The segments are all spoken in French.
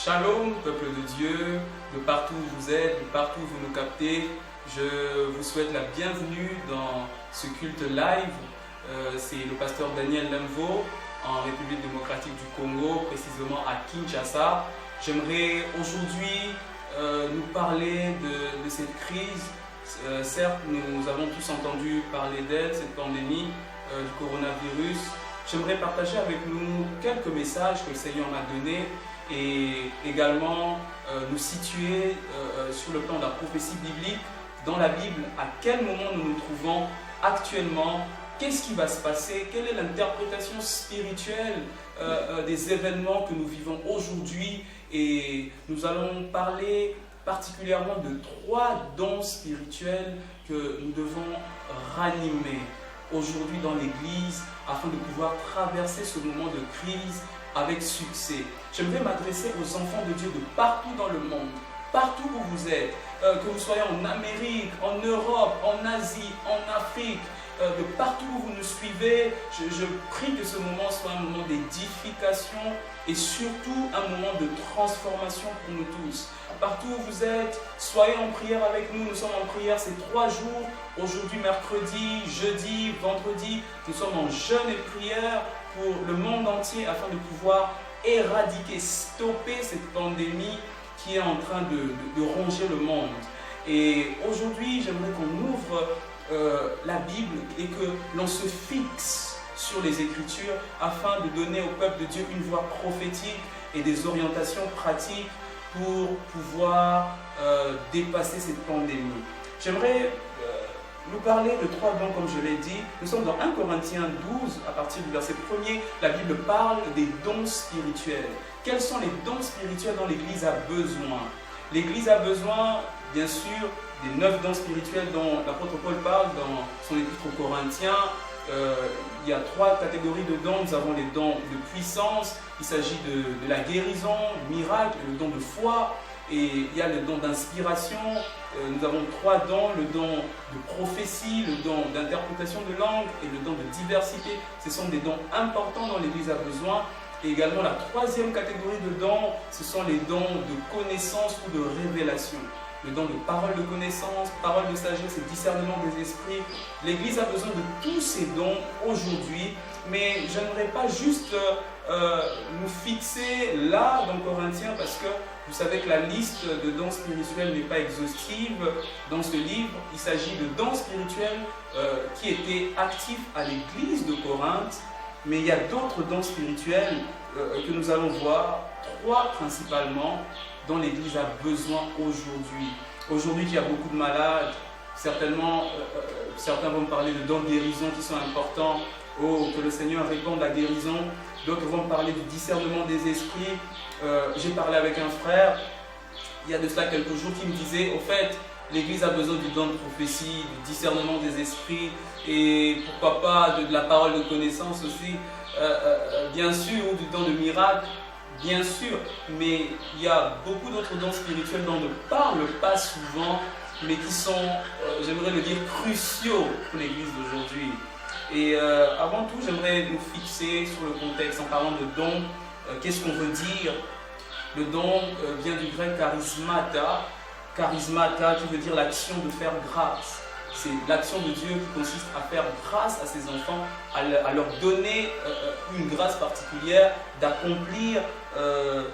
Shalom, peuple de Dieu, de partout où vous êtes, de partout où vous nous captez. Je vous souhaite la bienvenue dans ce culte live. C'est le pasteur Daniel Lemvo en République démocratique du Congo, précisément à Kinshasa. J'aimerais aujourd'hui nous parler de cette crise. Certes, nous avons tous entendu parler d'elle, cette pandémie du coronavirus. J'aimerais partager avec nous quelques messages que le Seigneur m'a donnés et également nous situer sur le plan de la prophétie biblique. Dans la Bible, à quel moment nous nous trouvons actuellement, qu'est-ce qui va se passer, quelle est l'interprétation spirituelle des événements que nous vivons aujourd'hui. Et nous allons parler particulièrement de 3 dons spirituels que nous devons ranimer aujourd'hui dans l'Église afin de pouvoir traverser ce moment de crise avec succès. J'aimerais m'adresser aux enfants de Dieu de partout dans le monde, partout où vous êtes, que vous soyez en Amérique, en Europe, en Asie, en Afrique, de partout où vous nous suivez. Je prie que ce moment soit un moment d'édification et surtout un moment de transformation pour nous tous. Partout où vous êtes, soyez en prière avec nous. Nous sommes en prière ces 3 jours. Aujourd'hui, mercredi, jeudi, vendredi, nous sommes en jeûne et prière pour le monde entier afin de pouvoir éradiquer, stopper cette pandémie qui est en train de ronger le monde. Et aujourd'hui, j'aimerais qu'on ouvre la Bible et que l'on se fixe sur les Écritures afin de donner au peuple de Dieu une voix prophétique et des orientations pratiques pour pouvoir dépasser cette pandémie. J'aimerais nous parler de 3 dons, comme je l'ai dit. Nous sommes dans 1 Corinthiens 12, à partir du verset 1er. La Bible parle des dons spirituels. Quels sont les dons spirituels dont l'Église a besoin? L'Église a besoin, bien sûr, des 9 dons spirituels dont l'apôtre Paul parle dans son épître aux Corinthiens. Il y a 3 catégories de dons. Nous avons les dons de puissance, il s'agit de la guérison, du miracle, le don de foi, et il y a le don d'inspiration. Nous avons 3 dons, le don de prophétie, le don d'interprétation de langue et le don de diversité. Ce sont des dons importants dont l'Église a besoin. Et également la 3e catégorie de dons, ce sont les dons de connaissance ou de révélation. Le don de parole de connaissance, parole de sagesse et discernement des esprits. L'Église a besoin de tous ces dons aujourd'hui, mais je n'aimerais pas juste nous fixer là dans Corinthiens, parce que vous savez que la liste de dons spirituels n'est pas exhaustive dans ce livre. Il s'agit de dons spirituels qui étaient actifs à l'Église de Corinthe, mais il y a d'autres dons spirituels que nous allons voir, 3 principalement, dont l'Église a besoin aujourd'hui. Aujourd'hui, qu'il y a beaucoup de malades, certainement, certains vont parler de dons de guérison qui sont importants. Oh, que le Seigneur réponde à la guérison. D'autres vont parler du discernement des esprits. J'ai parlé avec un frère, il y a de cela quelques jours, qui me disait, au fait, l'Église a besoin du don de prophétie, du discernement des esprits, et pourquoi pas de la parole de connaissance aussi, bien sûr, ou du don de miracle. Bien sûr, mais il y a beaucoup d'autres dons spirituels dont on ne parle pas souvent, mais qui sont, j'aimerais le dire, cruciaux pour l'Église d'aujourd'hui. Et avant tout, j'aimerais nous fixer sur le contexte en parlant de dons. Qu'est-ce qu'on veut dire? Le don vient du grec charismata. Charismata qui veut dire l'action de faire grâce. C'est l'action de Dieu qui consiste à faire grâce à ses enfants, à leur donner une grâce particulière, d'accomplir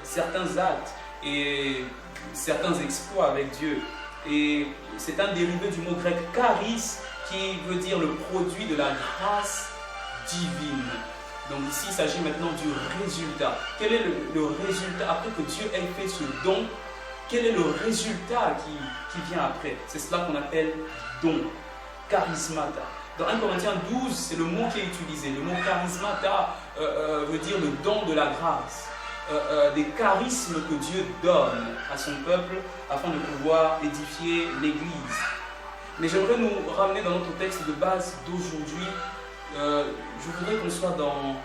certains actes et certains exploits avec Dieu. Et c'est un dérivé du mot grec charis qui veut dire le produit de la grâce divine. Donc ici, il s'agit maintenant du résultat. Quel est le résultat après que Dieu ait fait ce don? Quel est le résultat qui vient après? C'est cela qu'on appelle don, charismata. Dans 1 Corinthiens 12, c'est le mot qui est utilisé. Le mot charismata veut dire le don de la grâce, des charismes que Dieu donne à son peuple afin de pouvoir édifier l'Église. Mais j'aimerais nous ramener dans notre texte de base d'aujourd'hui. Je voudrais qu'on soit dans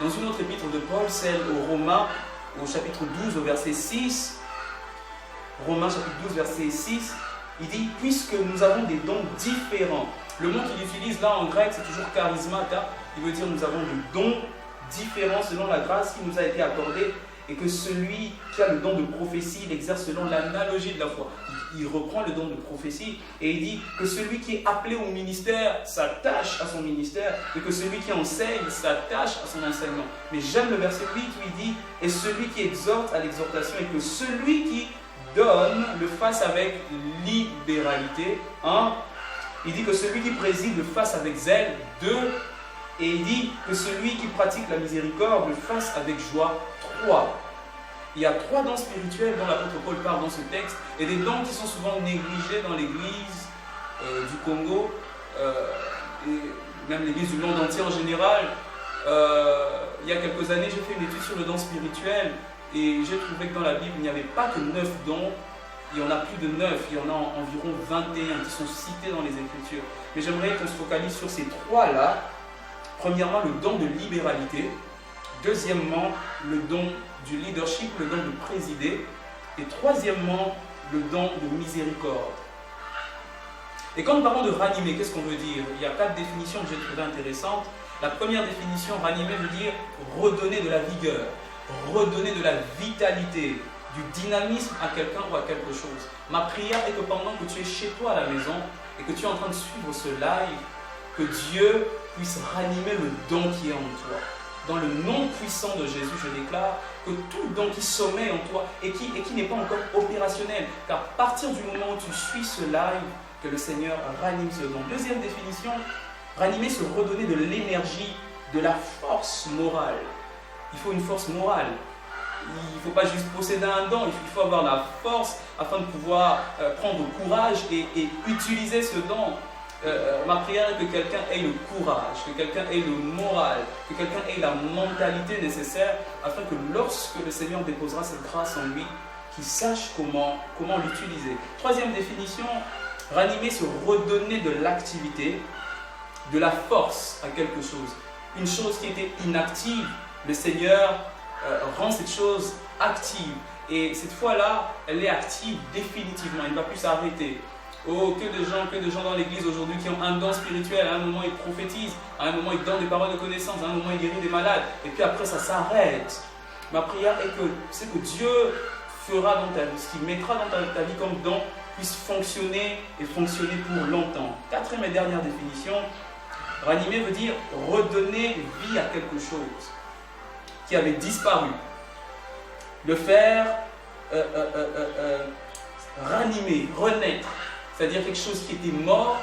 une autre épître de Paul, celle aux Romains, au chapitre 12, au verset 6. Romains chapitre 12, verset 6, il dit « Puisque nous avons des dons différents ». Le mot qu'il utilise là en grec, c'est toujours charismata. Il veut dire nous avons des dons différents selon la grâce qui nous a été accordée. et que celui qui a le don de prophétie, il exerce selon l'analogie de la foi. Il reprend le don de prophétie et il dit que celui qui est appelé au ministère s'attache à son ministère et que celui qui enseigne s'attache à son enseignement. Mais j'aime le verset 8 où il dit « Et celui qui exhorte à l'exhortation et que celui qui donne le fasse avec libéralité. » 1. Il dit que celui qui préside le fasse avec zèle. 2. Et il dit que celui qui pratique la miséricorde le fasse avec joie. 3. Il y a 3 dons spirituels dont l'apôtre Paul parle dans ce texte et des dons qui sont souvent négligés dans l'église du Congo et même l'église du monde entier en général. Il y a quelques années, j'ai fait une étude sur le don spirituel et j'ai trouvé que dans la Bible, il n'y avait pas que 9 dons. Il y en a plus de 9, il y en a environ 21 qui sont cités dans les Écritures. Mais j'aimerais qu'on se focalise sur ces 3-là. Premièrement, le don de libéralité. Deuxièmement, le don du leadership, le don de présider. Et troisièmement, le don de miséricorde. Et quand nous parlons de ranimer, qu'est-ce qu'on veut dire? Il y a 4 définitions que j'ai trouvées intéressantes. La première définition, ranimer, veut dire redonner de la vigueur, redonner de la vitalité, du dynamisme à quelqu'un ou à quelque chose. Ma prière est que pendant que tu es chez toi à la maison et que tu es en train de suivre ce live, que Dieu puisse ranimer le don qui est en toi. Dans le nom puissant de Jésus, je déclare que tout don qui sommeille en toi et qui n'est pas encore opérationnel, car à partir du moment où tu suis ce live, que le Seigneur ranime ce don. Deuxième définition, ranimer, se redonner de l'énergie, de la force morale. Il faut une force morale. Il ne faut pas juste posséder un don, il faut avoir la force afin de pouvoir prendre courage et utiliser ce don. Ma prière est que quelqu'un ait le courage, que quelqu'un ait le moral, que quelqu'un ait la mentalité nécessaire afin que lorsque le Seigneur déposera cette grâce en lui, qu'il sache comment l'utiliser. Troisième définition, ranimer, se redonner de l'activité, de la force à quelque chose. Une chose qui était inactive, le Seigneur rend cette chose active. Et cette fois-là, elle est active définitivement, elle ne va plus s'arrêter. Oh, que de gens dans l'église aujourd'hui qui ont un don spirituel. À un moment, ils prophétisent, à un moment, ils donnent des paroles de connaissance, à un moment, ils guérissent des malades, et puis après, ça s'arrête. Ma prière est que c'est que Dieu fera dans ta vie, ce qu'il mettra dans ta vie comme don, puisse fonctionner et fonctionner pour longtemps. Quatrième et dernière définition, ranimer veut dire redonner vie à quelque chose qui avait disparu. Le faire ranimer, renaître. C'est-à-dire quelque chose qui était mort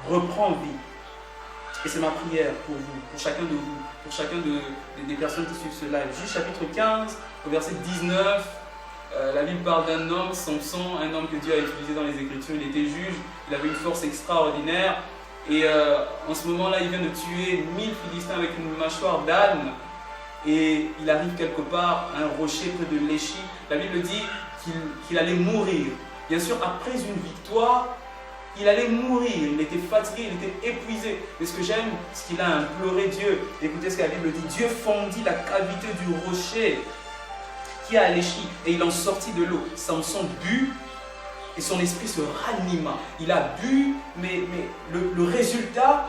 reprend vie. Et c'est ma prière pour vous, pour chacun de vous, pour chacun des personnes qui suivent ce live. Juge chapitre 15, au verset 19, la Bible parle d'un homme, Samson, un homme que Dieu a utilisé dans les Écritures. Il était juge, il avait une force extraordinaire. Et en ce moment-là, il vient de tuer 1000 Philistins avec une mâchoire d'âne. Et il arrive quelque part à un rocher près de Léchi. La Bible dit qu'il allait mourir. Bien sûr, après une victoire, il allait mourir. Il était fatigué, il était épuisé. Mais ce que j'aime, c'est qu'il a imploré Dieu. Écoutez ce que la Bible dit. Dieu fendit la cavité du rocher qui a Léchi et il en sortit de l'eau. Samson but et son esprit se ranima. Il a bu, mais le résultat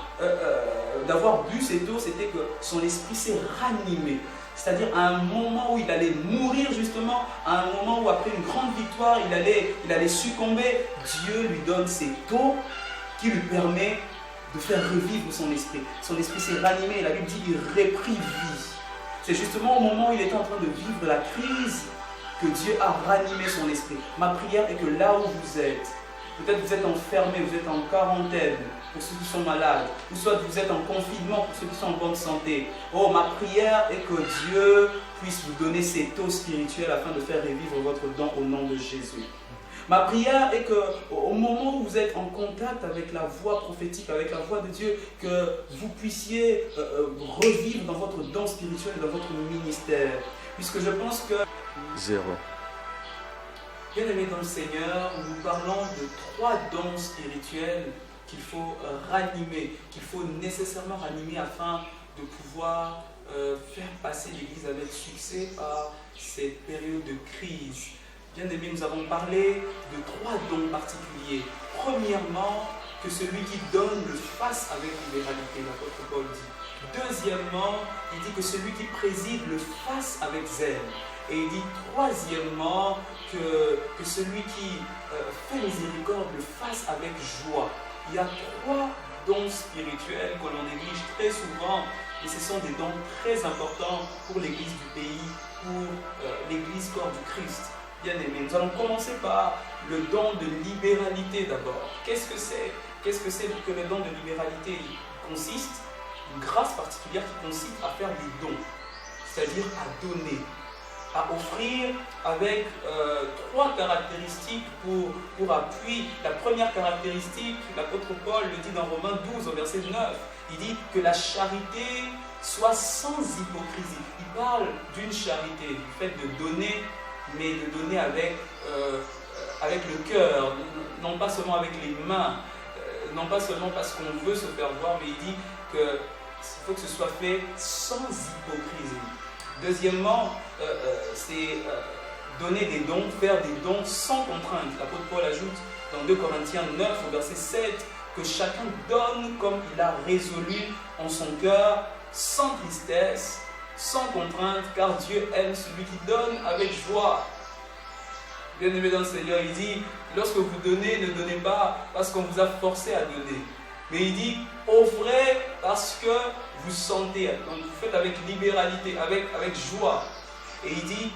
d'avoir bu cette eau, c'était que son esprit s'est ranimé. C'est-à-dire à un moment où il allait mourir justement, à un moment où après une grande victoire, il allait succomber, Dieu lui donne cette eau qui lui permet de faire revivre son esprit. Son esprit s'est ranimé, la Bible dit qu'il reprit vie. C'est justement au moment où il était en train de vivre la crise que Dieu a ranimé son esprit. Ma prière est que là où vous êtes, peut-être vous êtes enfermé, vous êtes en quarantaine pour ceux qui sont malades, ou soit vous êtes en confinement pour ceux qui sont en bonne santé. Oh, ma prière est que Dieu puisse vous donner cette eau spirituelle afin de faire revivre votre don au nom de Jésus. Ma prière est qu'au moment où vous êtes en contact avec la voix prophétique, avec la voix de Dieu, que vous puissiez revivre dans votre don spirituel et dans votre ministère. Puisque je pense que... Bien-aimés dans le Seigneur, nous parlons de 3 dons spirituels qu'il faut ranimer, qu'il faut nécessairement ranimer afin de pouvoir faire passer l'Église avec succès par cette période de crise. Bien-aimés, nous avons parlé de 3 dons particuliers. Premièrement, que celui qui donne le fasse avec libéralité, l'apôtre Paul dit. Deuxièmement, il dit que celui qui préside le fasse avec zèle. Et il dit troisièmement que celui qui fait miséricorde le fasse avec joie. Il y a 3 dons spirituels que l'on néglige très souvent, et ce sont des dons très importants pour l'église du pays, pour l'église corps du Christ. Bien aimé, nous allons commencer par le don de libéralité d'abord. Qu'est-ce que c'est? Qu'est-ce que c'est que le don de libéralité? Il consiste, une grâce particulière qui consiste à faire des dons, c'est-à-dire à donner, à offrir avec 3 caractéristiques pour appui. La première caractéristique, l'apôtre Paul le dit dans Romains 12 au verset 9, il dit que la charité soit sans hypocrisie. Il parle d'une charité, du fait de donner, mais de donner avec le cœur, non pas seulement avec les mains, non pas seulement parce qu'on veut se faire voir, mais il dit qu'il faut que ce soit fait sans hypocrisie. Deuxièmement, c'est donner des dons, faire des dons sans contrainte. L'apôtre Paul ajoute dans 2 Corinthiens 9 au verset 7 que chacun donne comme il a résolu en son cœur, sans tristesse, sans contrainte, car Dieu aime celui qui donne avec joie. Bien aimé dans le Seigneur, il dit, lorsque vous donnez, ne donnez pas parce qu'on vous a forcé à donner. Mais il dit, offrez parce que vous sentez. Donc vous faites avec libéralité, avec joie. Et il dit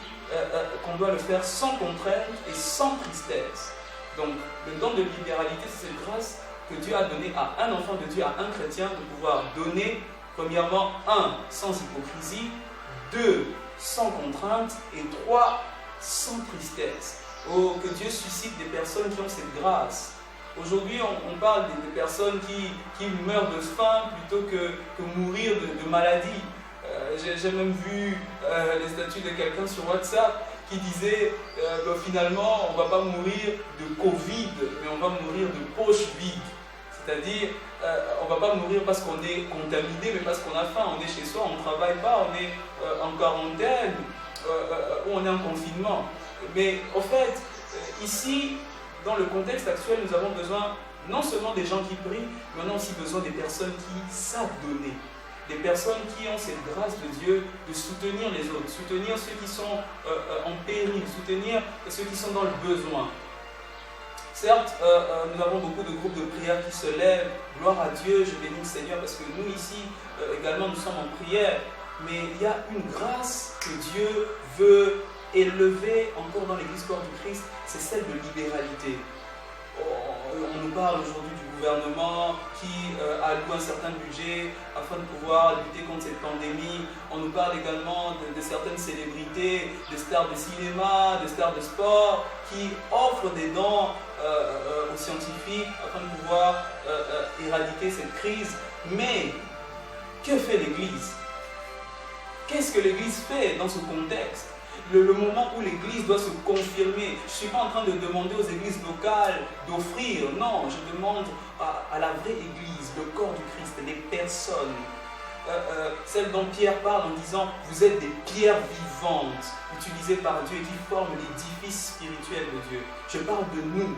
qu'on doit le faire sans contrainte et sans tristesse. Donc le don de libéralité, c'est cette grâce que Dieu a donnée à un enfant de Dieu, à un chrétien, de pouvoir donner, premièrement, 1, sans hypocrisie, 2, sans contrainte, et 3, sans tristesse. Oh, que Dieu suscite des personnes qui ont cette grâce. Aujourd'hui, on parle des personnes qui meurent de faim plutôt que mourir de maladie. J'ai même vu les statuts de quelqu'un sur WhatsApp qui disait finalement, on ne va pas mourir de Covid, mais on va mourir de poche vide. C'est-à-dire, on ne va pas mourir parce qu'on est contaminé, mais parce qu'on a faim. On est chez soi, on ne travaille pas, on est en quarantaine, ou on est en confinement. Mais au fait, ici, dans le contexte actuel, nous avons besoin non seulement des gens qui prient, mais on a aussi besoin des personnes qui savent donner. Des personnes qui ont cette grâce de Dieu de soutenir les autres, soutenir ceux qui sont en péril, soutenir ceux qui sont dans le besoin. Certes, nous avons beaucoup de groupes de prière qui se lèvent, gloire à Dieu, je bénis le Seigneur, parce que nous ici, également, nous sommes en prière, mais il y a une grâce que Dieu veut élever encore dans l'église corps du Christ, c'est celle de libéralité. On nous parle aujourd'hui du gouvernement qui alloue un certain budget afin de pouvoir lutter contre cette pandémie. On nous parle également de certaines célébrités, des stars de cinéma, des stars de sport qui offrent des dons aux scientifiques afin de pouvoir éradiquer cette crise. Mais que fait l'Église? Qu'est-ce que l'Église fait dans ce contexte? Le moment où l'Église doit se confirmer. Je ne suis pas en train de demander aux églises locales d'offrir. Non, je demande à la vraie Église, le corps du Christ, les personnes. Celle dont Pierre parle en disant « Vous êtes des pierres vivantes utilisées par Dieu et qui forment l'édifice spirituel de Dieu. » Je parle de nous.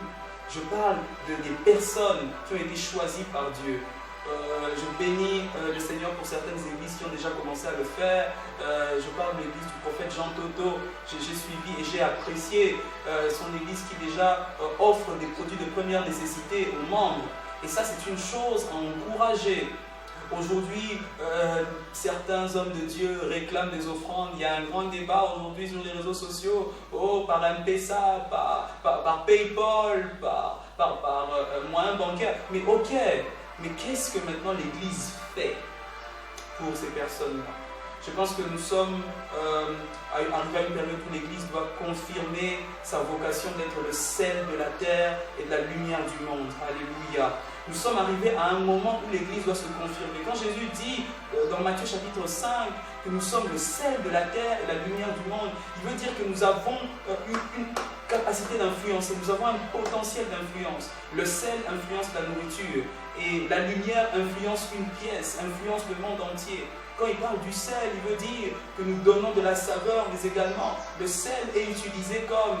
Je parle des personnes qui ont été choisies par Dieu. Je bénis le Seigneur pour certaines églises qui ont déjà commencé à le faire. Je parle de l'église du prophète Jean Toto. J'ai suivi et j'ai apprécié son église qui déjà offre des produits de première nécessité aux membres. Et ça, c'est une chose à encourager. Aujourd'hui, certains hommes de Dieu réclament des offrandes. Il y a un grand débat aujourd'hui sur les réseaux sociaux. Oh, par M-Pesa, par PayPal, par moyen bancaire. Mais ok. Mais qu'est-ce que maintenant l'Église fait pour ces personnes-là? Je pense que nous sommes arrivés à une période où l'Église doit confirmer sa vocation d'être le sel de la terre et de la lumière du monde. Alléluia. Nous sommes arrivés à un moment où l'Église doit se confirmer. Quand Jésus dit dans Matthieu chapitre 5 que nous sommes le sel de la terre et la lumière du monde, il veut dire que nous avons une capacité d'influence, nous avons un potentiel d'influence. Le sel influence la nourriture et la lumière influence une pièce, influence le monde entier. Quand il parle du sel, il veut dire que nous donnons de la saveur, mais également le sel est utilisé comme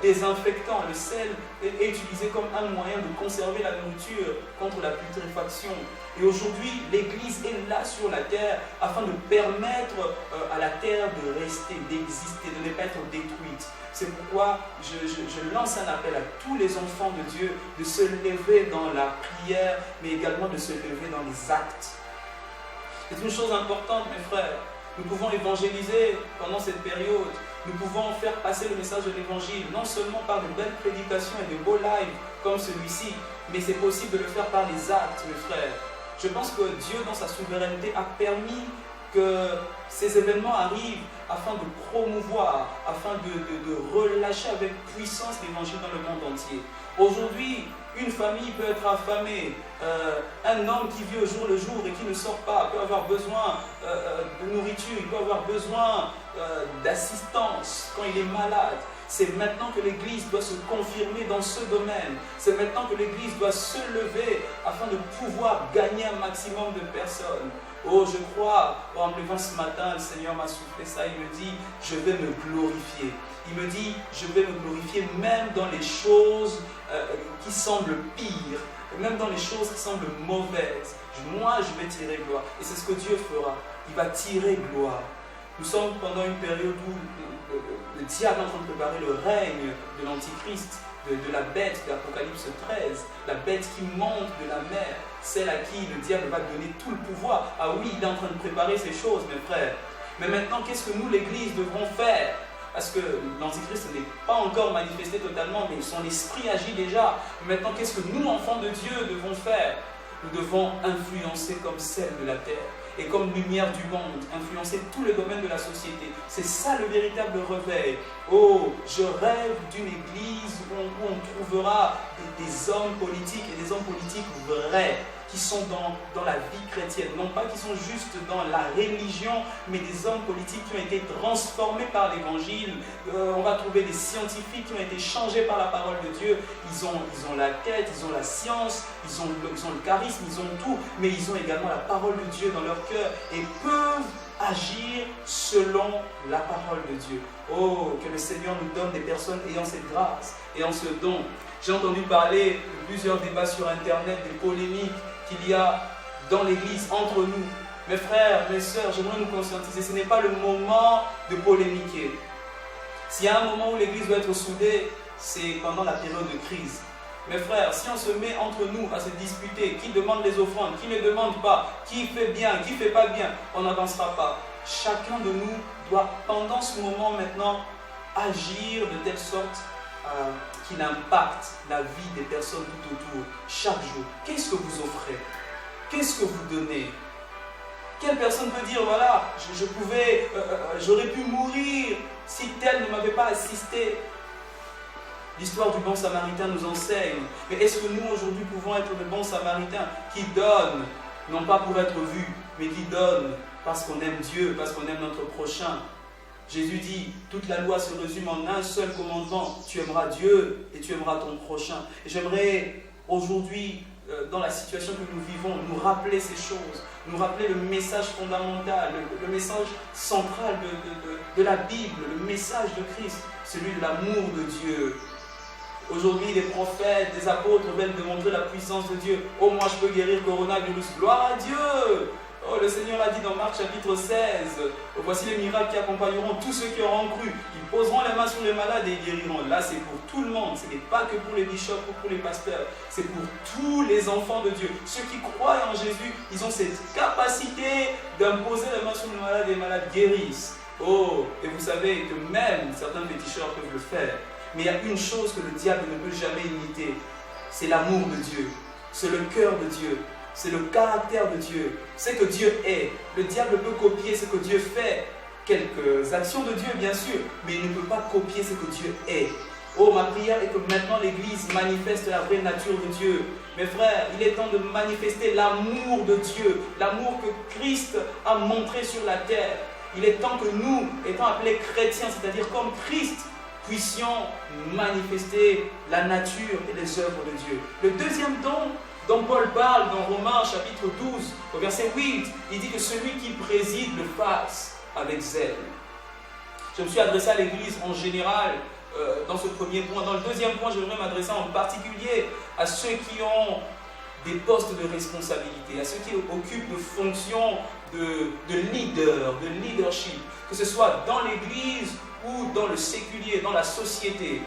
désinfectant. Le sel est utilisé comme un moyen de conserver la nourriture contre la putréfaction. Et aujourd'hui, l'Église est là sur la terre afin de permettre à la terre de rester, d'exister, de ne pas être détruite. C'est pourquoi je lance un appel à tous les enfants de Dieu de se lever dans la prière, mais également de se lever dans les actes. C'est une chose importante, mes frères. Nous pouvons évangéliser pendant cette période. Nous pouvons faire passer le message de l'Évangile, non seulement par de belles prédications et de beaux lives comme celui-ci, mais c'est possible de le faire par les actes, mes frères. Je pense que Dieu, dans sa souveraineté, a permis que ces événements arrivent afin de promouvoir, afin de relâcher avec puissance l'Évangile dans le monde entier. Aujourd'hui, une famille peut être affamée, un homme qui vit au jour le jour et qui ne sort pas peut avoir besoin de nourriture, il peut avoir besoin d'assistance quand il est malade. C'est maintenant que l'Église doit se confirmer dans ce domaine. C'est maintenant que l'Église doit se lever afin de pouvoir gagner un maximum de personnes. Oh, je crois, en me levant ce matin, le Seigneur m'a soufflé ça, il me dit, je vais me glorifier. Il me dit, je vais me glorifier même dans les choses qui semblent pires, même dans les choses qui semblent mauvaises. Moi, je vais tirer gloire. Et c'est ce que Dieu fera. Il va tirer gloire. Nous sommes pendant une période où le diable est en train de préparer le règne de l'Antichrist, de la bête d'Apocalypse 13, la bête qui monte de la mer, celle à qui le diable va donner tout le pouvoir. Ah oui, il est en train de préparer ces choses, mes frères. Mais maintenant, qu'est-ce que nous, l'Église, devrons faire? Parce que l'Antichrist n'est pas encore manifesté totalement, mais son esprit agit déjà. Maintenant, qu'est-ce que nous, enfants de Dieu, devons faire? Nous devons influencer comme sel de la terre et comme lumière du monde, influencer tous les domaines de la société. C'est ça le véritable réveil. Oh, je rêve d'une église où on trouvera des hommes politiques et des hommes politiques vrais, qui sont dans la vie chrétienne, non pas qui sont juste dans la religion, mais des hommes politiques qui ont été transformés par l'évangile. On va trouver des scientifiques qui ont été changés par la parole de Dieu. Ils ont la tête, ils ont la science, ils ont le charisme, ils ont tout, mais ils ont également la parole de Dieu dans leur cœur et peuvent agir selon la parole de Dieu. Oh, que le Seigneur nous donne des personnes ayant cette grâce, ayant ce don. J'ai entendu parler de plusieurs débats sur Internet, des polémiques qu'il y a dans l'Église entre nous. Mes frères, mes sœurs, j'aimerais nous conscientiser, ce n'est pas le moment de polémiquer. S'il y a un moment où l'Église doit être soudée, c'est pendant la période de crise. Mes frères, si on se met entre nous à se disputer, qui demande les offrandes, qui ne demande pas, qui fait bien, qui ne fait pas bien, on n'avancera pas. Chacun de nous doit, pendant ce moment maintenant, agir de telle sorte qu'il impacte la vie des personnes tout autour, chaque jour. Qu'est-ce que vous offrez? Qu'est-ce que vous donnez? Quelle personne peut dire, voilà, j'aurais pu mourir si tel ne m'avait pas assisté? L'histoire du bon samaritain nous enseigne. Mais est-ce que nous, aujourd'hui, pouvons être de bons samaritains qui donnent, non pas pour être vus, mais qui donnent parce qu'on aime Dieu, parce qu'on aime notre prochain? Jésus dit, toute la loi se résume en un seul commandement. Tu aimeras Dieu et tu aimeras ton prochain. Et j'aimerais aujourd'hui, dans la situation que nous vivons, nous rappeler ces choses, nous rappeler le message fondamental, le message central de la Bible, le message de Christ, celui de l'amour de Dieu. Aujourd'hui, les prophètes, les apôtres veulent démontrer la puissance de Dieu. Oh, moi je peux guérir coronavirus. Gloire à Dieu! Oh, le Seigneur a dit dans Marc chapitre 16, voici les miracles qui accompagneront tous ceux qui auront cru. Ils poseront les mains sur les malades et ils guériront. Là, c'est pour tout le monde. Ce n'est pas que pour les bishops ou pour les pasteurs. C'est pour tous les enfants de Dieu. Ceux qui croient en Jésus, ils ont cette capacité d'imposer les mains sur les malades et les malades guérissent. Oh, et vous savez que même certains féticheurs peuvent le faire. Mais il y a une chose que le diable ne peut jamais imiter. C'est l'amour de Dieu. C'est le cœur de Dieu. C'est le caractère de Dieu. C'est que Dieu est. Le diable peut copier ce que Dieu fait. Quelques actions de Dieu, bien sûr. Mais il ne peut pas copier ce que Dieu est. Oh, ma prière est que maintenant l'Église manifeste la vraie nature de Dieu. Mes frères, il est temps de manifester l'amour de Dieu. L'amour que Christ a montré sur la terre. Il est temps que nous, étant appelés chrétiens, c'est-à-dire comme Christ, puissions manifester la nature et les œuvres de Dieu. Le deuxième don, dont Paul parle dans Romains chapitre 12, au verset 8, il dit que celui qui préside le fasse avec zèle. Je me suis adressé à l'Église en général dans ce premier point. Dans le deuxième point, j'aimerais m'adresser en particulier à ceux qui ont des postes de responsabilité, à ceux qui occupent de fonctions de leader, de leadership, que ce soit dans l'Église ou dans le séculier, dans la société.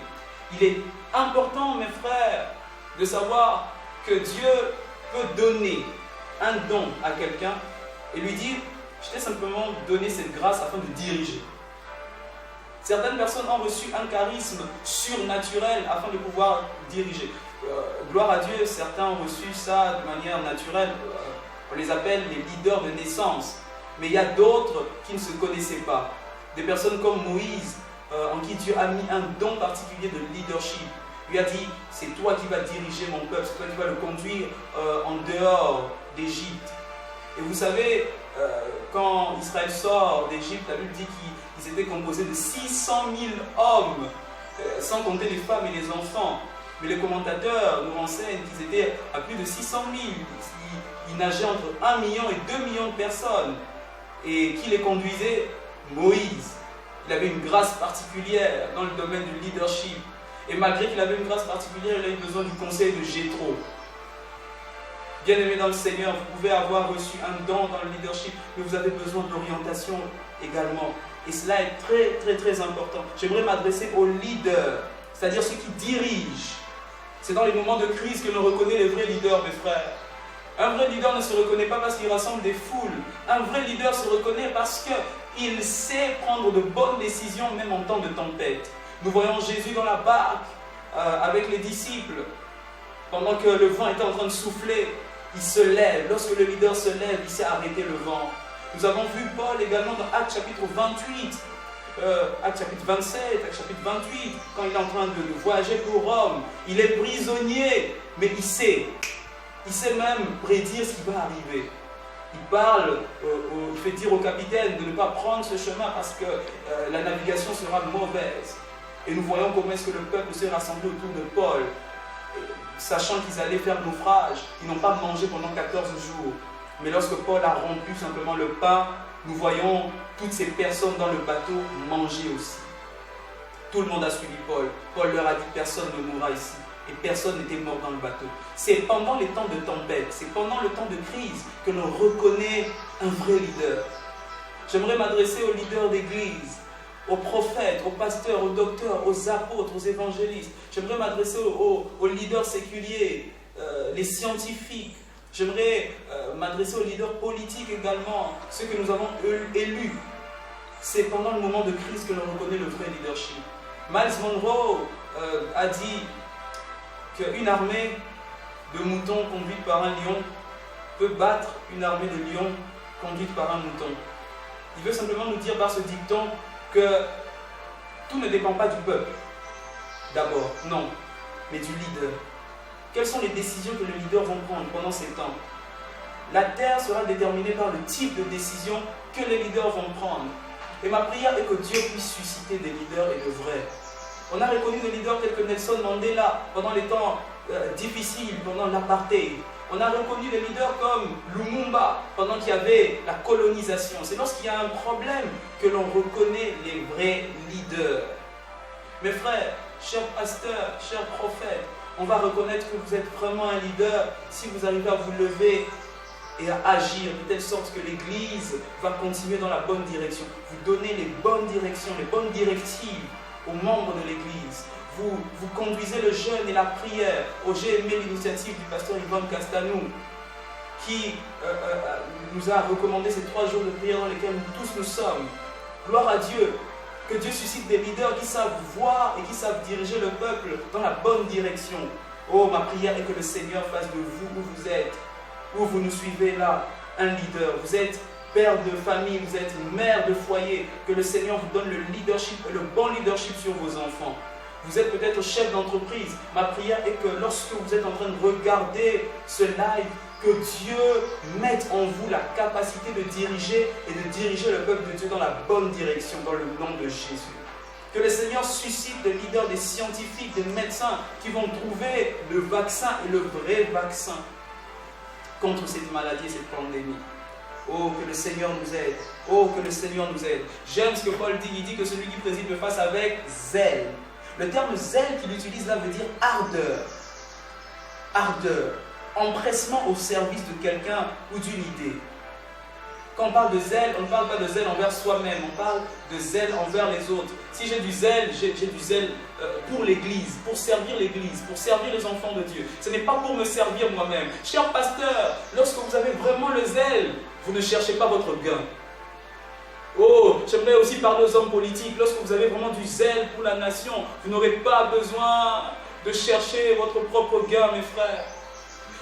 Il est important, mes frères, de savoir que Dieu peut donner un don à quelqu'un et lui dire « je t'ai simplement donné cette grâce afin de diriger ». Certaines personnes ont reçu un charisme surnaturel afin de pouvoir diriger. Gloire à Dieu, certains ont reçu ça de manière naturelle. On les appelle les leaders de naissance. Mais il y a d'autres qui ne se connaissaient pas. Des personnes comme Moïse, en qui Dieu a mis un don particulier de leadership. Il lui a dit, c'est toi qui vas diriger mon peuple, c'est toi qui vas le conduire en dehors d'Égypte. Et vous savez, quand Israël sort d'Égypte, la Bible dit qu'ils étaient composés de 600 000 hommes, sans compter les femmes et les enfants. Mais les commentateurs nous renseignent qu'ils étaient à plus de 600 000. Ils nageaient entre 1 million et 2 millions de personnes. Et qui les conduisait? Moïse. Il avait une grâce particulière dans le domaine du leadership. Et malgré qu'il avait une grâce particulière, il a eu besoin du conseil de Jéthro. Bien-aimés dans le Seigneur, vous pouvez avoir reçu un don dans le leadership, mais vous avez besoin d'orientation également. Et cela est très, très, très important. J'aimerais m'adresser aux leaders, c'est-à-dire ceux qui dirigent. C'est dans les moments de crise que l'on reconnaît les vrais leaders, mes frères. Un vrai leader ne se reconnaît pas parce qu'il rassemble des foules. Un vrai leader se reconnaît parce qu'il sait prendre de bonnes décisions, même en temps de tempête. Nous voyons Jésus dans la barque avec les disciples. Pendant que le vent était en train de souffler, il se lève. Lorsque le leader se lève, il sait arrêter le vent. Nous avons vu Paul également dans Actes chapitre 28, Actes chapitre 27, Actes chapitre 28, quand il est en train de voyager pour Rome. Il est prisonnier, mais il sait même prédire ce qui va arriver. Il parle, il fait dire au capitaine de ne pas prendre ce chemin parce que la navigation sera mauvaise. Et nous voyons comment est-ce que le peuple s'est rassemblé autour de Paul. Sachant qu'ils allaient faire naufrage, ils n'ont pas mangé pendant 14 jours. Mais lorsque Paul a rompu simplement le pain, nous voyons toutes ces personnes dans le bateau manger aussi. Tout le monde a suivi Paul. Paul leur a dit, personne ne mourra ici. Et personne n'était mort dans le bateau. C'est pendant les temps de tempête, c'est pendant le temps de crise que l'on reconnaît un vrai leader. J'aimerais m'adresser aux leaders d'église, aux prophètes, aux pasteurs, aux docteurs, aux apôtres, aux évangélistes. J'aimerais m'adresser aux leaders séculiers, les scientifiques. J'aimerais m'adresser aux leaders politiques également, ceux que nous avons élus. C'est pendant le moment de crise que l'on reconnaît le vrai leadership. Miles Monroe a dit qu'une armée de moutons conduite par un lion peut battre une armée de lions conduite par un mouton. Il veut simplement nous dire par ce dicton que tout ne dépend pas du peuple, d'abord, non, mais du leader. Quelles sont les décisions que les leaders vont prendre pendant ces temps? La terre sera déterminée par le type de décision que les leaders vont prendre. Et ma prière est que Dieu puisse susciter des leaders et de vrais. On a reconnu des leaders tels que Nelson Mandela pendant les temps difficiles, pendant l'apartheid. On a reconnu des leaders comme Lumumba pendant qu'il y avait la colonisation. C'est lorsqu'il y a un problème que l'on reconnaît les vrais leaders. Mes frères, chers pasteurs, chers prophètes, on va reconnaître que vous êtes vraiment un leader si vous arrivez à vous lever et à agir de telle sorte que l'Église va continuer dans la bonne direction. Vous donnez les bonnes directions, les bonnes directives aux membres de l'Église. Vous conduisez le jeûne et la prière. J'ai aimé l'initiative du pasteur Yvonne Castanou qui nous a recommandé ces 3 jours de prière dans lesquels nous tous nous sommes. Gloire à Dieu. Que Dieu suscite des leaders qui savent voir et qui savent diriger le peuple dans la bonne direction. Oh, ma prière est que le Seigneur fasse de vous où vous êtes, où vous nous suivez là, un leader. Vous êtes père de famille, vous êtes mère de foyer. Que le Seigneur vous donne le leadership, le bon leadership sur vos enfants. Vous êtes peut-être chef d'entreprise. Ma prière est que lorsque vous êtes en train de regarder ce live, que Dieu mette en vous la capacité de diriger et de diriger le peuple de Dieu dans la bonne direction, dans le nom de Jésus. Que le Seigneur suscite des leaders, des scientifiques, des médecins qui vont trouver le vaccin et le vrai vaccin. contre cette maladie et cette pandémie. Oh, que le Seigneur nous aide. Oh, que le Seigneur nous aide. J'aime ce que Paul dit. Il dit que celui qui préside le fasse avec zèle. Le terme zèle qu'il utilise là veut dire ardeur. Ardeur. Empressement au service de quelqu'un ou d'une idée. Quand on parle de zèle, on ne parle pas de zèle envers soi-même, on parle de zèle envers les autres. Si j'ai du zèle, j'ai du zèle pour l'Église, pour servir l'Église, pour servir les enfants de Dieu. Ce n'est pas pour me servir moi-même. Cher pasteur, lorsque vous avez vraiment le zèle, vous ne cherchez pas votre gain. Oh, j'aimerais aussi parler aux hommes politiques. Lorsque vous avez vraiment du zèle pour la nation, vous n'aurez pas besoin de chercher votre propre gain, mes frères.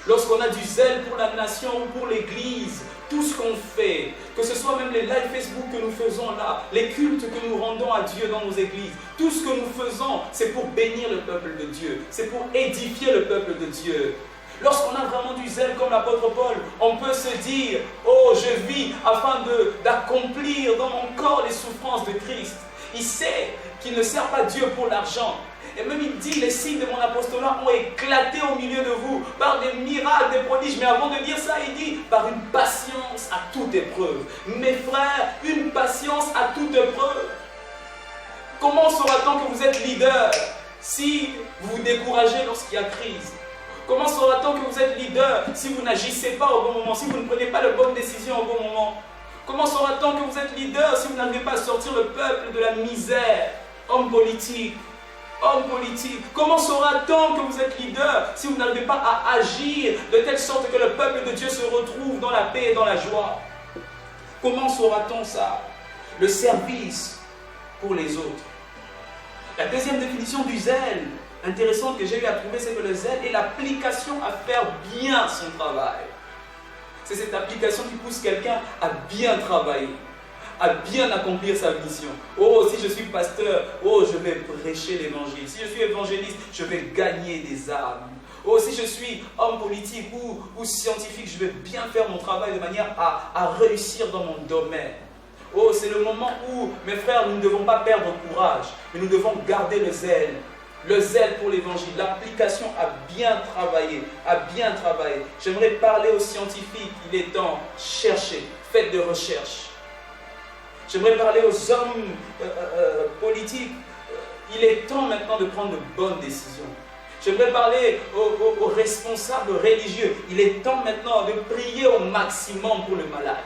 Lorsqu'on a du zèle pour la nation ou pour l'Église, tout ce qu'on fait, que ce soit même les lives Facebook que nous faisons là, les cultes que nous rendons à Dieu dans nos églises, tout ce que nous faisons, c'est pour bénir le peuple de Dieu, c'est pour édifier le peuple de Dieu. Lorsqu'on a vraiment du zèle comme l'apôtre Paul, on peut se dire, oh, je vis afin d'accomplir dans mon corps les souffrances de Christ. Il sait qu'il ne sert pas Dieu pour l'argent. Et même il dit, les signes de mon apostolat ont éclaté au milieu de vous par des miracles, des prodiges. Mais avant de dire ça, il dit, par une patience à toute épreuve. Mes frères, une patience à toute épreuve. Comment saura-t-on que vous êtes leader si vous vous découragez lorsqu'il y a crise? Comment saura-t-on que vous êtes leader si vous n'agissez pas au bon moment, si vous ne prenez pas de bonnes décisions au bon moment? Comment saura-t-on que vous êtes leader si vous n'arrivez pas à sortir le peuple de la misère? Homme politique. Comment saura-t-on que vous êtes leader si vous n'arrivez pas à agir de telle sorte que le peuple de Dieu se retrouve dans la paix et dans la joie? Comment saura-t-on ça? Le service pour les autres. La deuxième définition du zèle intéressante que j'ai eu à trouver, c'est que le zèle est l'application à faire bien son travail. C'est cette application qui pousse quelqu'un à bien travailler, à bien accomplir sa mission. Oh, si je suis pasteur, oh, je vais prêcher l'évangile. Si je suis évangéliste, je vais gagner des âmes. Oh, si je suis homme politique ou scientifique, je vais bien faire mon travail de manière à réussir dans mon domaine. Oh, c'est le moment où, mes frères, nous ne devons pas perdre courage, mais nous devons garder le zèle. Le zèle pour l'évangile, l'application à bien travailler, J'aimerais parler aux scientifiques, il est temps, cherchez, faites des recherches. J'aimerais parler aux hommes politiques, il est temps maintenant de prendre de bonnes décisions. J'aimerais parler aux responsables religieux, il est temps maintenant de prier au maximum pour le malade.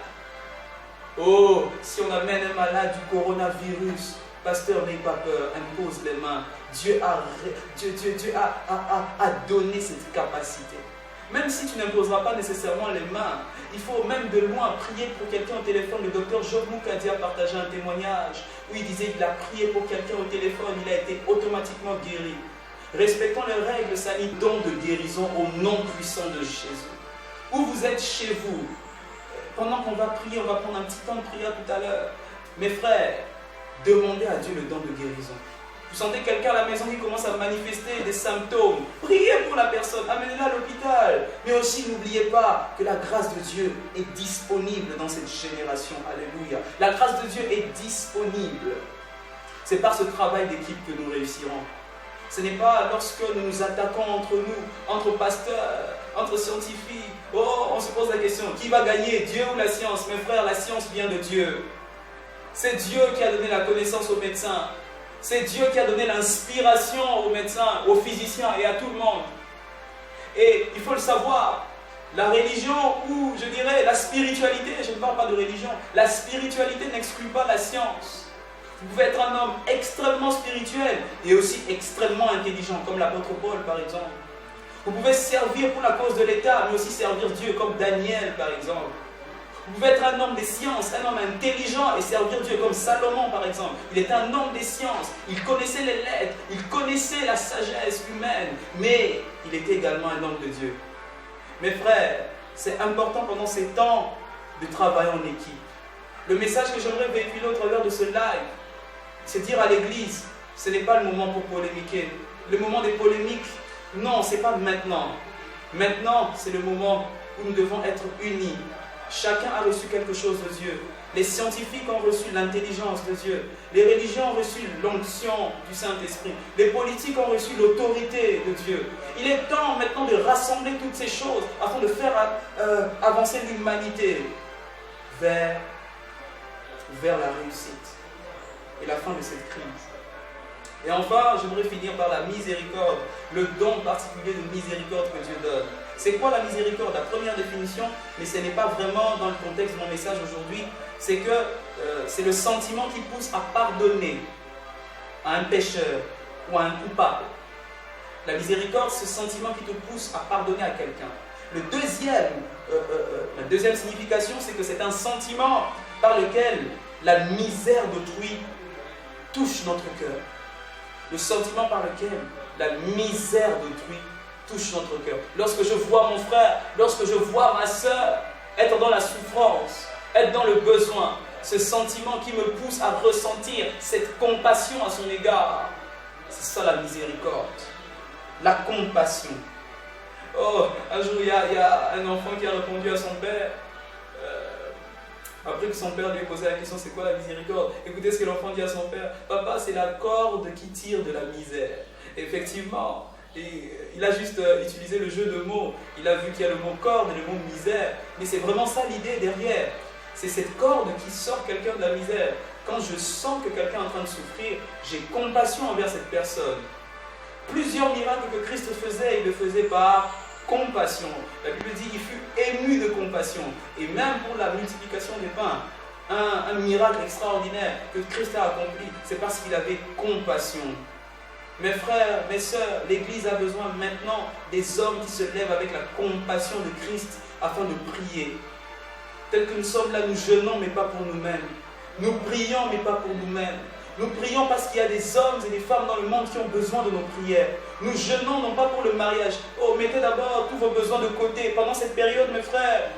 Oh, si on amène un malade du coronavirus, pasteur, n'ayez pas peur, impose les mains. Dieu a donné cette capacité. Même si tu n'imposeras pas nécessairement les mains, il faut même de loin prier pour quelqu'un au téléphone. Le docteur Job Moukadi a partagé un témoignage où il disait qu'il a prié pour quelqu'un au téléphone, il a été automatiquement guéri. Respectons les règles sanitaires, don de guérison au nom puissant de Jésus. Où vous êtes chez vous, pendant qu'on va prier, on va prendre un petit temps de prière tout à l'heure. Mes frères, demandez à Dieu le don de guérison. Vous sentez quelqu'un à la maison qui commence à manifester des symptômes, priez pour la personne, amenez-la à l'hôpital. Mais aussi, n'oubliez pas que la grâce de Dieu est disponible dans cette génération. Alléluia. La grâce de Dieu est disponible. C'est par ce travail d'équipe que nous réussirons. Ce n'est pas lorsque nous nous attaquons entre nous, entre pasteurs, entre scientifiques. Oh, on se pose la question, qui va gagner, Dieu ou la science? Mes frères, la science vient de Dieu. C'est Dieu qui a donné la connaissance aux médecins. C'est Dieu qui a donné l'inspiration aux médecins, aux physiciens et à tout le monde. Et il faut le savoir, la religion ou je dirais la spiritualité, je ne parle pas de religion, la spiritualité n'exclut pas la science. Vous pouvez être un homme extrêmement spirituel et aussi extrêmement intelligent, comme l'apôtre Paul par exemple. Vous pouvez servir pour la cause de l'État, mais aussi servir Dieu, comme Daniel par exemple. Vous pouvez être un homme des sciences, un homme intelligent et servir Dieu, comme Salomon par exemple. Il était un homme des sciences, il connaissait les lettres, il connaissait la sagesse humaine, mais il était également un homme de Dieu. Mes frères, c'est important pendant ces temps de travailler en équipe. Le message que j'aimerais véhiculer au travers de ce live, c'est dire à l'église, ce n'est pas le moment pour polémiquer. Le moment des polémiques, non, ce n'est pas maintenant. Maintenant, c'est le moment où nous devons être unis. Chacun a reçu quelque chose de Dieu. Les scientifiques ont reçu l'intelligence de Dieu. Les religions ont reçu l'onction du Saint-Esprit. Les politiques ont reçu l'autorité de Dieu. Il est temps maintenant de rassembler toutes ces choses afin de faire avancer l'humanité vers la réussite et la fin de cette crise. Et enfin, j'aimerais finir par la miséricorde, le don particulier de miséricorde que Dieu donne. C'est quoi la miséricorde? La première définition, mais ce n'est pas vraiment dans le contexte de mon message aujourd'hui, c'est que c'est le sentiment qui pousse à pardonner à un pécheur ou à un coupable. La miséricorde, c'est ce sentiment qui te pousse à pardonner à quelqu'un. La deuxième signification, c'est que c'est un sentiment par lequel la misère d'autrui touche notre cœur. Le sentiment par lequel la misère d'autrui touche notre cœur. Lorsque je vois mon frère, lorsque je vois ma soeur être dans la souffrance, être dans le besoin, ce sentiment qui me pousse à ressentir cette compassion à son égard, c'est ça la miséricorde. La compassion. Oh, un jour, il y a un enfant qui a répondu à son père, après que son père lui ait posé la question, c'est quoi la miséricorde? Écoutez ce que l'enfant dit à son père. Papa, c'est la corde qui tire de la misère. Et effectivement, il a juste utilisé le jeu de mots. Il a vu qu'il y a le mot corde et le mot misère. Mais c'est vraiment ça l'idée derrière. C'est cette corde qui sort quelqu'un de la misère. Quand je sens que quelqu'un est en train de souffrir, j'ai compassion envers cette personne. Plusieurs miracles que Christ faisait, il le faisait par compassion. La Bible dit qu'il fut ému de compassion. Et même pour la multiplication des pains, un miracle extraordinaire que Christ a accompli, c'est parce qu'il avait compassion. Mes frères, mes sœurs, l'Église a besoin maintenant des hommes qui se lèvent avec la compassion de Christ afin de prier. Tel que nous sommes là, nous jeûnons, mais pas pour nous-mêmes. Nous prions, mais pas pour nous-mêmes. Nous prions parce qu'il y a des hommes et des femmes dans le monde qui ont besoin de nos prières. Nous jeûnons non pas pour le mariage. Oh, mettez d'abord tous vos besoins de côté. Pendant cette période, mes frères,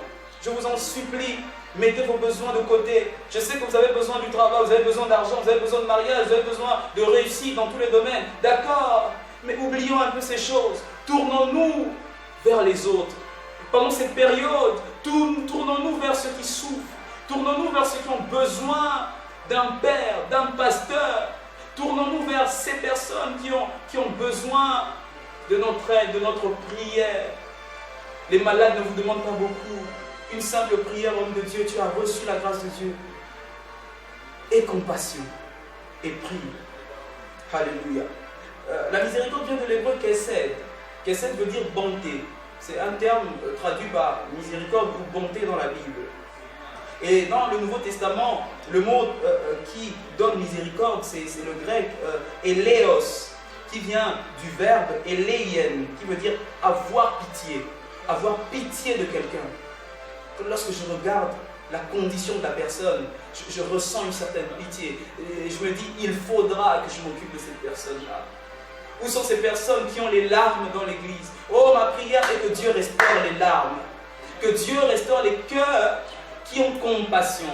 je vous en supplie, mettez vos besoins de côté. Je sais que vous avez besoin du travail, vous avez besoin d'argent, vous avez besoin de mariage, vous avez besoin de réussite dans tous les domaines. D'accord, mais oublions un peu ces choses. Tournons-nous vers les autres. Pendant cette période, tournons-nous vers ceux qui souffrent. Tournons-nous vers ceux qui ont besoin d'un père, d'un pasteur. Tournons-nous vers ces personnes qui ont besoin de notre aide, de notre prière. Les malades ne vous demandent pas beaucoup. Une simple prière, homme de Dieu, tu as reçu la grâce de Dieu. Aie compassion et prie. Alléluia. La miséricorde vient de l'hébreu kesed. Kesed veut dire bonté. C'est un terme traduit par miséricorde ou bonté dans la Bible. Et dans le Nouveau Testament, le mot qui donne miséricorde, c'est le grec eleos, qui vient du verbe eleien, qui veut dire avoir pitié. Avoir pitié de quelqu'un. Lorsque je regarde la condition de la personne, je ressens une certaine pitié. Et je me dis, il faudra que je m'occupe de cette personne-là. Où sont ces personnes qui ont les larmes dans l'église? Oh, ma prière est que Dieu restaure les larmes. Que Dieu restaure les cœurs qui ont compassion.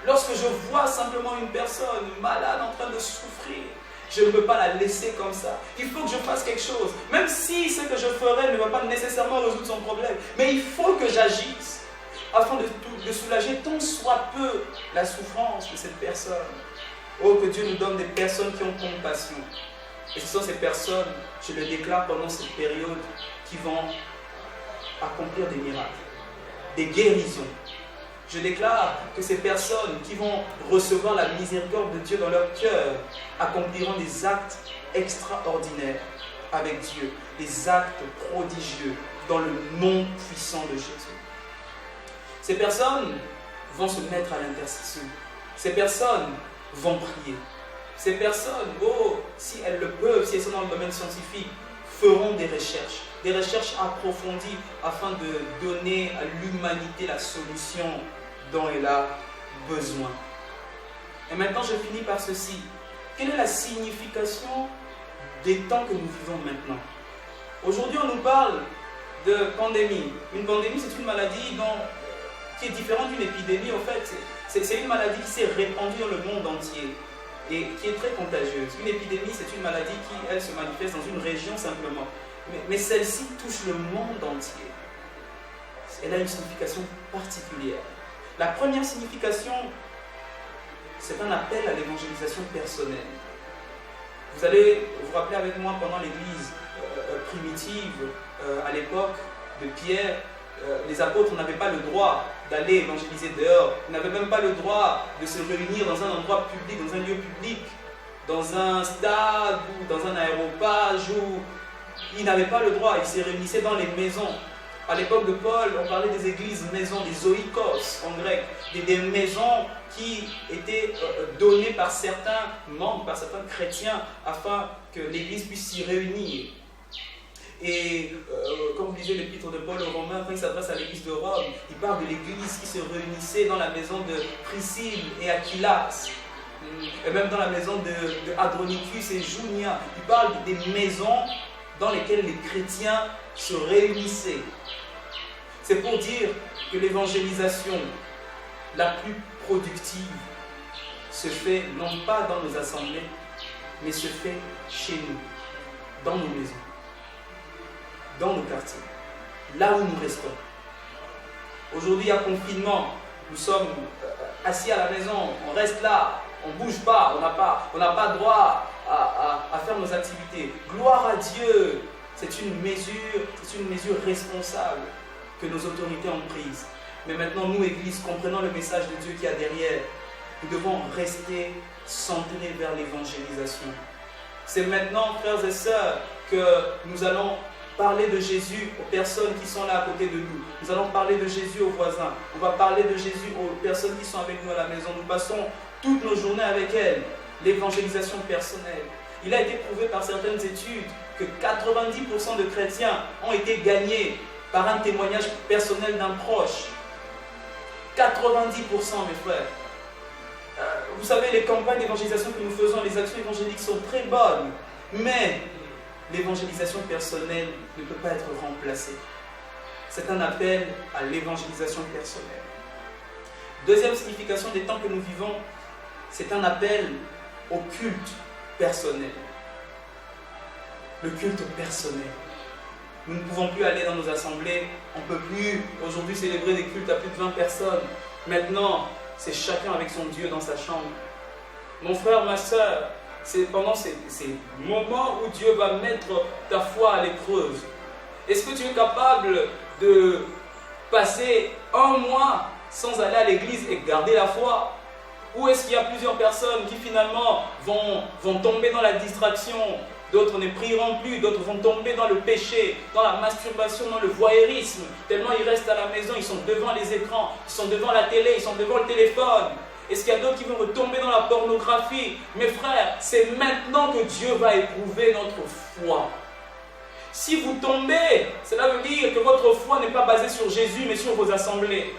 Lorsque je vois simplement une personne malade en train de souffrir, je ne peux pas la laisser comme ça. Il faut que je fasse quelque chose. Même si ce que je ferai ne va pas nécessairement résoudre son problème. Mais il faut que j'agisse afin de soulager tant soit peu la souffrance de cette personne. Oh, que Dieu nous donne des personnes qui ont compassion. Et ce sont ces personnes, je le déclare pendant cette période, qui vont accomplir des miracles, des guérisons. Je déclare que ces personnes qui vont recevoir la miséricorde de Dieu dans leur cœur accompliront des actes extraordinaires avec Dieu, des actes prodigieux dans le nom puissant de Jésus. Ces personnes vont se mettre à l'intercession. Ces personnes vont prier. Ces personnes, oh, si elles le peuvent, si elles sont dans le domaine scientifique, feront des recherches approfondies afin de donner à l'humanité la solution dont elle a besoin. Et maintenant, je finis par ceci. Quelle est la signification des temps que nous vivons maintenant? Aujourd'hui, on nous parle de pandémie. Une pandémie, c'est une maladie qui est différente d'une épidémie. En fait, c'est une maladie qui s'est répandue dans le monde entier et qui est très contagieuse. Une épidémie, c'est une maladie qui, elle, se manifeste dans une région simplement. Mais celle-ci touche le monde entier. Elle a une signification particulière. La première signification c'est un appel à l'évangélisation personnelle. Vous allez vous rappeler avec moi pendant l'église primitive, à l'époque de Pierre, les apôtres n'avaient pas le droit d'aller évangéliser dehors. Ils n'avaient même pas le droit de se réunir dans un endroit public, dans un lieu public, dans un stade ou dans un aéropage. Ils n'avaient pas le droit, ils se réunissaient dans les maisons. À l'époque de Paul, on parlait des églises maisons, des oikos en grec, des maisons qui étaient données par certains membres, par certains chrétiens, afin que l'église puisse s'y réunir. Et comme vous lisez l'épître de Paul aux Romains, quand il s'adresse à l'église de Rome, il parle de l'église qui se réunissait dans la maison de Priscille et Aquilas, et même dans la maison de Adronicus et Junia. Il parle des maisons dans lesquelles les chrétiens se réunissaient. C'est pour dire que l'évangélisation la plus productive se fait non pas dans nos assemblées, mais se fait chez nous, dans nos maisons, dans nos quartiers, là où nous restons. Aujourd'hui, il y a confinement, nous sommes assis à la maison, on reste là, on ne bouge pas, on n'a pas droit à faire nos activités. Gloire à Dieu, c'est une mesure responsable que nos autorités ont prise. Mais maintenant, nous, Église, comprenons le message de Dieu qu'il y a derrière. Nous devons rester centrés vers l'évangélisation. C'est maintenant, frères et sœurs, que nous allons parler de Jésus aux personnes qui sont là à côté de nous. Nous allons parler de Jésus aux voisins. On va parler de Jésus aux personnes qui sont avec nous à la maison. Nous passons toutes nos journées avec elles. L'évangélisation personnelle. Il a été prouvé par certaines études que 90% de chrétiens ont été gagnés par un témoignage personnel d'un proche. 90%, mes frères. Vous savez, les campagnes d'évangélisation que nous faisons, les actions évangéliques sont très bonnes, mais l'évangélisation personnelle ne peut pas être remplacée. C'est un appel à l'évangélisation personnelle. Deuxième signification des temps que nous vivons, c'est un appel au culte personnel. Le culte personnel. Nous ne pouvons plus aller dans nos assemblées, on ne peut plus aujourd'hui célébrer des cultes à plus de 20 personnes. Maintenant, c'est chacun avec son Dieu dans sa chambre. Mon frère, ma soeur, c'est pendant ces moments où Dieu va mettre ta foi à l'épreuve. Est-ce que tu es capable de passer un mois sans aller à l'église et garder la foi? Ou est-ce qu'il y a plusieurs personnes qui finalement vont tomber dans la distraction? D'autres ne prieront plus, d'autres vont tomber dans le péché, dans la masturbation, dans le voyeurisme. Tellement ils restent à la maison, ils sont devant les écrans, ils sont devant la télé, ils sont devant le téléphone. Est-ce qu'il y a d'autres qui vont retomber dans la pornographie? Mes frères, c'est maintenant que Dieu va éprouver notre foi. Si vous tombez, cela veut dire que votre foi n'est pas basée sur Jésus, mais sur vos assemblées.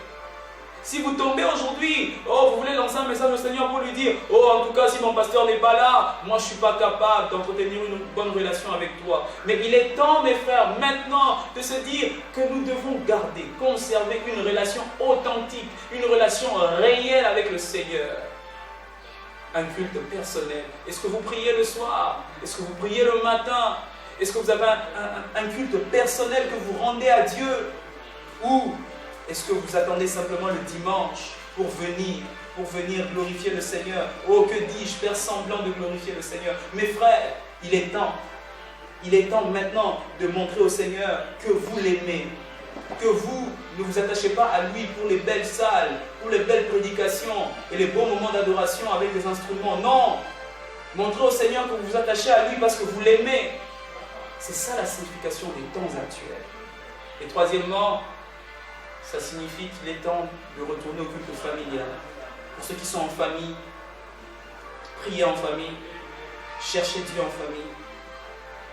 Si vous tombez aujourd'hui, vous voulez lancer un message au Seigneur pour lui dire, en tout cas, si mon pasteur n'est pas là, moi je ne suis pas capable d'entretenir une bonne relation avec toi. Mais il est temps, mes frères, maintenant, de se dire que nous devons garder, conserver une relation authentique, une relation réelle avec le Seigneur. Un culte personnel. Est-ce que vous priez le soir? Est-ce que vous priez le matin? Est-ce que vous avez un culte personnel que vous rendez à Dieu? Ou est-ce que vous attendez simplement le dimanche pour venir glorifier le Seigneur? Oh, que dis-je, faire semblant de glorifier le Seigneur? Mes frères, il est temps maintenant de montrer au Seigneur que vous l'aimez, que vous ne vous attachez pas à lui pour les belles salles, pour les belles prédications et les beaux moments d'adoration avec des instruments. Non, montrez au Seigneur que vous vous attachez à lui parce que vous l'aimez. C'est ça la signification des temps actuels. Et troisièmement, ça signifie qu'il est temps de retourner au culte familial. Pour ceux qui sont en famille, priez en famille, cherchez Dieu en famille,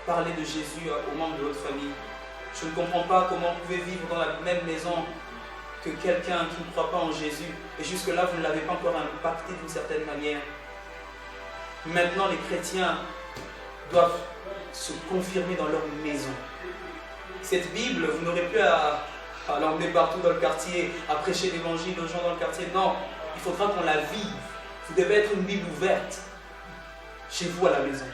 parlez de Jésus aux membres de votre famille. Je ne comprends pas comment vous pouvez vivre dans la même maison que quelqu'un qui ne croit pas en Jésus et jusque-là vous ne l'avez pas encore impacté d'une certaine manière. Maintenant, les chrétiens doivent se confirmer dans leur maison. Cette Bible, vous n'aurez plus à l'emmener partout dans le quartier, à prêcher l'évangile aux gens dans le quartier. Non, il faudra qu'on la vive. Vous devez être une Bible ouverte chez vous à la maison.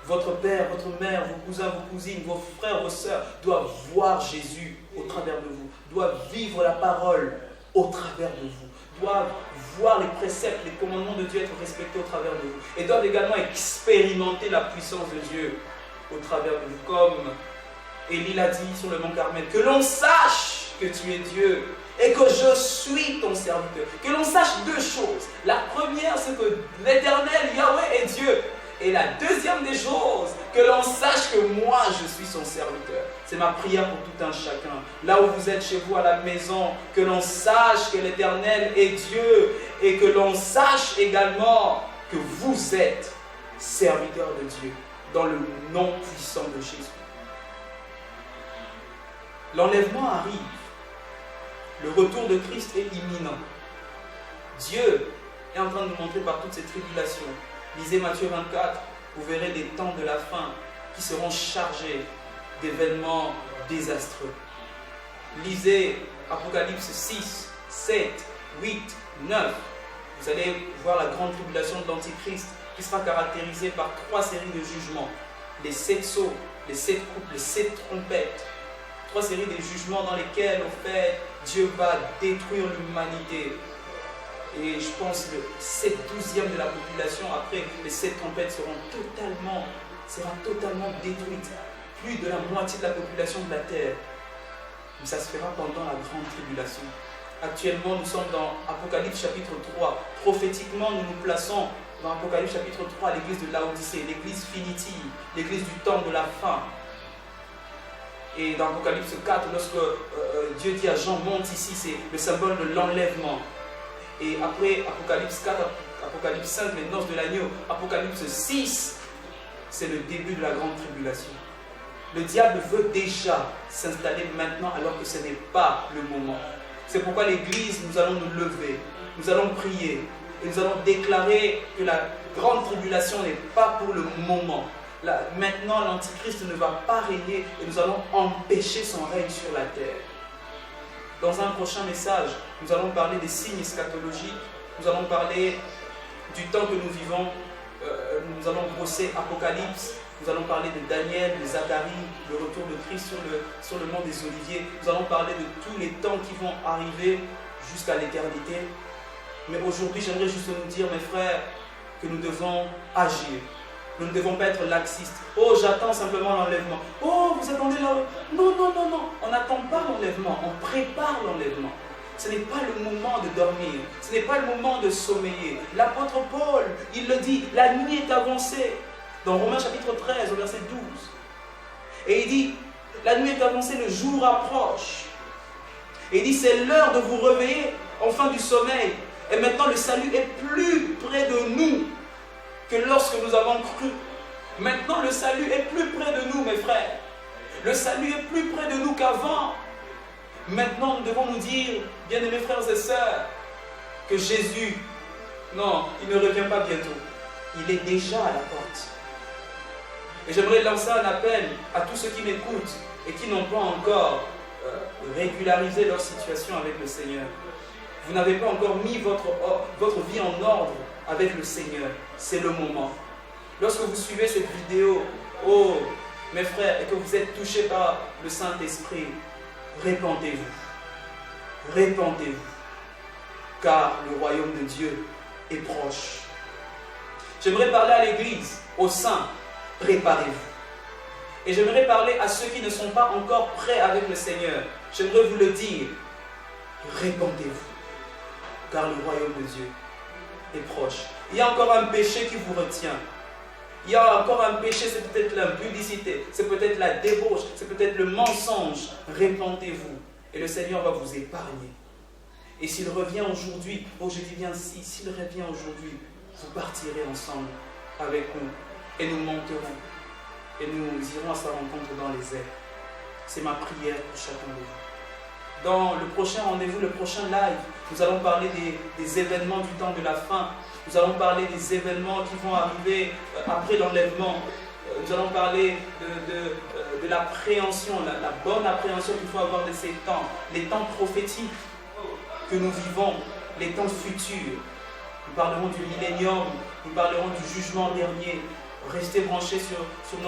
Votre père, votre mère, vos cousins, vos cousines, vos frères, vos sœurs doivent voir Jésus au travers de vous, doivent vivre la parole au travers de vous, doivent voir les préceptes, les commandements de Dieu être respectés au travers de vous. Et doivent également expérimenter la puissance de Dieu au travers de vous. Comme Élie l'a dit sur le mont Carmel, que l'on sache que tu es Dieu et que je suis ton serviteur. Que l'on sache deux choses. La première, c'est que l'Éternel, Yahweh, est Dieu. Et la deuxième des choses, que l'on sache que moi, je suis son serviteur. C'est ma prière pour tout un chacun. Là où vous êtes chez vous à la maison, que l'on sache que l'Éternel est Dieu et que l'on sache également que vous êtes serviteur de Dieu dans le nom puissant de Jésus. L'enlèvement arrive. Le retour de Christ est imminent. Dieu est en train de nous montrer par toutes ces tribulations. Lisez Matthieu 24, vous verrez des temps de la fin qui seront chargés d'événements désastreux. Lisez Apocalypse 6, 7, 8, 9. Vous allez voir la grande tribulation de l'Antichrist qui sera caractérisée par 3 séries de jugements. Les 7 sceaux, les 7 coupes, les 7 trompettes. 3 séries de jugements dans lesquels, au fait, Dieu va détruire l'humanité. Et je pense que le 7/12e de la population, après les 7 trompettes, sera totalement détruite. Plus de la moitié de la population de la terre. Mais ça se fera pendant la grande tribulation. Actuellement, nous sommes dans Apocalypse chapitre 3. Prophétiquement, nous nous plaçons dans Apocalypse chapitre 3, l'église de Laodicée, l'église finitive, l'église du temps de la fin. Et dans Apocalypse 4, lorsque Dieu dit à Jean, monte ici, c'est le symbole de l'enlèvement. Et après Apocalypse 4, Apocalypse 5, les noces de l'agneau, Apocalypse 6, c'est le début de la grande tribulation. Le diable veut déjà s'installer maintenant alors que ce n'est pas le moment. C'est pourquoi l'Église, nous allons nous lever, nous allons prier et nous allons déclarer que la grande tribulation n'est pas pour le moment. Là, maintenant, l'Antichrist ne va pas régner et nous allons empêcher son règne sur la terre. Dans un prochain message, nous allons parler des signes eschatologiques, nous allons parler du temps que nous vivons, nous allons brosser Apocalypse, nous allons parler de Daniel, de Zacharie, le retour de Christ sur le mont des Oliviers, nous allons parler de tous les temps qui vont arriver jusqu'à l'éternité. Mais aujourd'hui, j'aimerais juste nous dire, mes frères, que nous devons agir. Nous ne devons pas être laxistes. Oh, j'attends simplement l'enlèvement. Oh, vous attendez là? Non, non, non, non. On n'attend pas l'enlèvement, on prépare l'enlèvement. Ce n'est pas le moment de dormir. Ce n'est pas le moment de sommeiller. L'apôtre Paul, il le dit, la nuit est avancée. Dans Romains chapitre 13, au verset 12. Et il dit, la nuit est avancée, le jour approche. Et il dit, c'est l'heure de vous réveiller, enfin du sommeil. Et maintenant, le salut est plus près de nous que lorsque nous avons cru. Maintenant, le salut est plus près de nous, mes frères. Le salut est plus près de nous qu'avant. Maintenant, nous devons nous dire, bien-aimés frères et sœurs, que Jésus, non, il ne revient pas bientôt. Il est déjà à la porte. Et j'aimerais lancer un appel à tous ceux qui m'écoutent et qui n'ont pas encore régularisé leur situation avec le Seigneur. Vous n'avez pas encore mis votre vie en ordre avec le Seigneur. C'est le moment. Lorsque vous suivez cette vidéo, oh, mes frères, et que vous êtes touchés par le Saint-Esprit, répandez-vous. Répandez-vous. Car le royaume de Dieu est proche. J'aimerais parler à l'Église, aux saints, préparez-vous. Et j'aimerais parler à ceux qui ne sont pas encore prêts avec le Seigneur. J'aimerais vous le dire, répandez-vous. Car le royaume de Dieu est proche. Il y a encore un péché qui vous retient. Il y a encore un péché, c'est peut-être l'impudicité, c'est peut-être la débauche, c'est peut-être le mensonge. Répandez-vous. Et le Seigneur va vous épargner. Et s'il revient aujourd'hui, oh je dis bien s'il revient aujourd'hui, vous partirez ensemble avec nous. Et nous monterons. Et nous irons à sa rencontre dans les airs. C'est ma prière pour chacun de vous. Dans le prochain rendez-vous, le prochain live, nous allons parler des événements du temps de la fin. Nous allons parler des événements qui vont arriver après l'enlèvement. Nous allons parler de l'appréhension, la bonne appréhension qu'il faut avoir de ces temps. Les temps prophétiques que nous vivons, les temps futurs. Nous parlerons du millénium, nous parlerons du jugement dernier. Restez branchés sur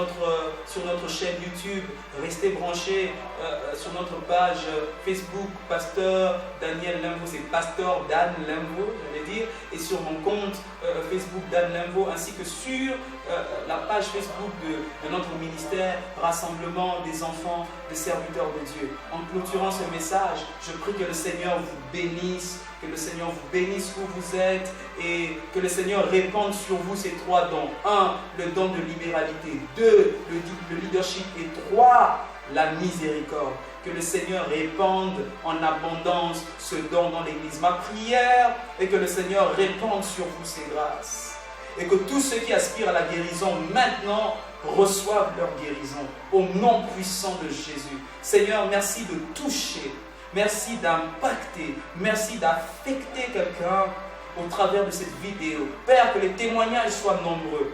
notre chaîne YouTube, restez branchés sur notre page Facebook, Pasteur Daniel Lemvo, c'est Pasteur Dan Lemvo, j'allais dire, et sur mon compte Facebook Dan Lemvo, ainsi que sur la page Facebook de notre ministère, Rassemblement des enfants, des serviteurs de Dieu. En clôturant ce message, je prie que le Seigneur vous bénisse, que le Seigneur vous bénisse où vous êtes et que le Seigneur répande sur vous ces 3 dons. 1, le don de libéralité. 2, le leadership. Et 3, la miséricorde. Que le Seigneur répande en abondance ce don dans l'Église. Ma prière est que le Seigneur répande sur vous ces grâces. Et que tous ceux qui aspirent à la guérison maintenant reçoivent leur guérison. Au nom puissant de Jésus. Seigneur, merci de toucher. Merci d'impacter, merci d'affecter quelqu'un au travers de cette vidéo. Père, que les témoignages soient nombreux.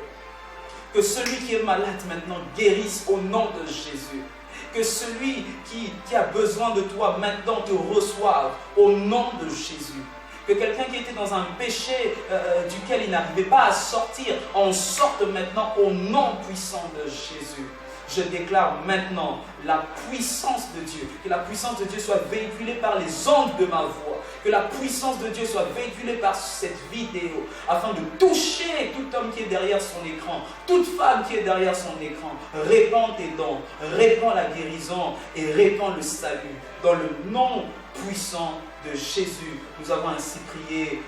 Que celui qui est malade maintenant guérisse au nom de Jésus. Que celui qui a besoin de toi maintenant te reçoive au nom de Jésus. Que quelqu'un qui était dans un péché duquel il n'arrivait pas à sortir en sorte maintenant au nom puissant de Jésus. Je déclare maintenant la puissance de Dieu. Que la puissance de Dieu soit véhiculée par les ondes de ma voix. Que la puissance de Dieu soit véhiculée par cette vidéo. Afin de toucher tout homme qui est derrière son écran. Toute femme qui est derrière son écran. Répands tes dons. Répands la guérison. Et répands le salut. Dans le nom puissant de Jésus. Nous avons ainsi prié.